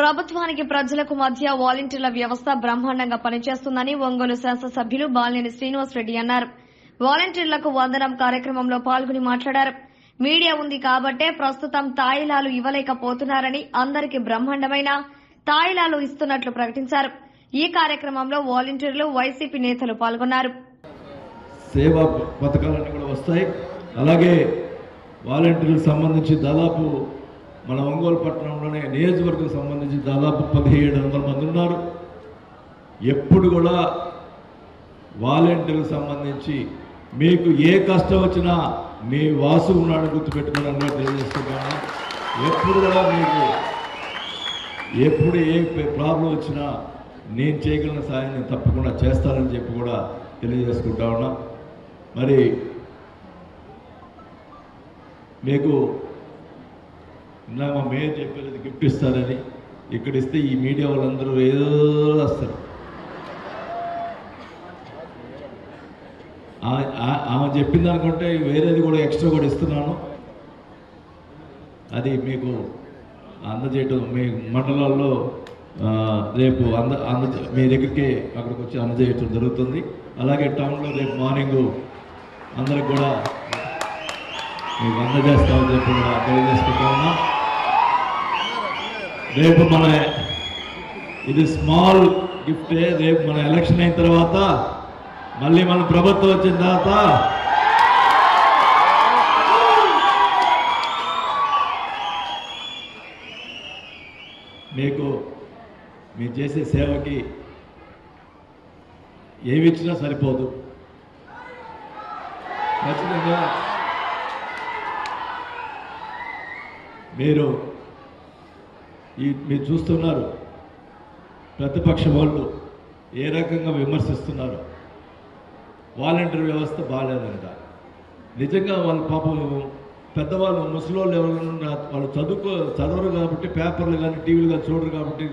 ప్రభుత్వానికి ప్రజలకు మధ్య వాలంటీర్ల వ్యవస్థ బ్రహ్మాండంగా పనిచేస్తుందని ఒంగోలు శాసనసభ్యులు బాలినేని శ్రీనివాసరెడ్డి అన్నారు. వాలంటీర్లకు వందనం కార్యక్రమంలో పాల్గొని మాట్లాడారు. మీడియా ఉంది కాబట్టే ప్రస్తుతం తాయిలాలు ఇవ్వలేకపోతున్నారని, అందరికీ బ్రహ్మాండమైన తాయిలాలు ఇస్తున్నట్లు ప్రకటించారు. ఈ కార్యక్రమంలో వాలంటీర్లు, వైసీపీ నేతలు పాల్గొన్నారు. సేవా పథకాలన్నీ కూడా వస్తాయి. అలాగే వాలంటీర్లకు సంబంధించి దాదాపు మన ఒంగోలు పట్టణంలోనే నియోజకవర్గం సంబంధించి దాదాపు 1700 మంది ఉన్నారు. ఎప్పుడు కూడా వాలంటీర్లకు సంబంధించి మీకు ఏ కష్టం వచ్చినా మీ వాసు ఉన్నాడు గుర్తుపెట్టుకోవడానికి తెలియజేస్తున్నాను. ఎప్పుడు కూడా మీకు ఎప్పుడు ఏ ప్రాబ్లం వచ్చినా నేను చేయగలిగిన సాయం నేను తప్పకుండా చేస్తానని చెప్పి కూడా తెలియజేసుకుంటా ఉన్నా. మరి మీకు ఇలా మా మేయర్ చెప్పేది గిఫ్ట్ ఇస్తారని, ఇక్కడ ఇస్తే ఈ మీడియా వాళ్ళందరూ ఏదో వస్తారు. ఆమె చెప్పింది అనుకుంటే వేరేది కూడా ఎక్స్ట్రా కూడా ఇస్తున్నాను. అది మీకు అందజేయటం మీ మండలాల్లో రేపు మీ దగ్గరికి అక్కడికి వచ్చి అందజేయటం జరుగుతుంది. అలాగే టౌన్లో రేపు మార్నింగ్ అందరికి కూడా మీకు అందజేస్తామని చెప్పి కూడా తెలియజేసుకుంటా ఉన్నాం. రేపు మన ఇది స్మాల్ గిఫ్టే. రేపు మన ఎలక్షన్ అయిన తర్వాత మళ్ళీ మన ప్రభుత్వం వచ్చిన తర్వాత మీకు మీరు చేసే సేవకి ఏమి ఇచ్చినా సరిపోదు. ఖచ్చితంగా మీరు చూస్తున్నారు ప్రతిపక్ష వాళ్ళు ఏ రకంగా విమర్శిస్తున్నారు. వాలంటీర్ వ్యవస్థ బాగాలేదంట. నిజంగా వాళ్ళ పాపం పెద్దవాళ్ళు ముసలోళ్ళు ఎవరైనా వాళ్ళు చదవరు కాబట్టి, పేపర్లు కానీ టీవీలు కానీ చూడరు కాబట్టి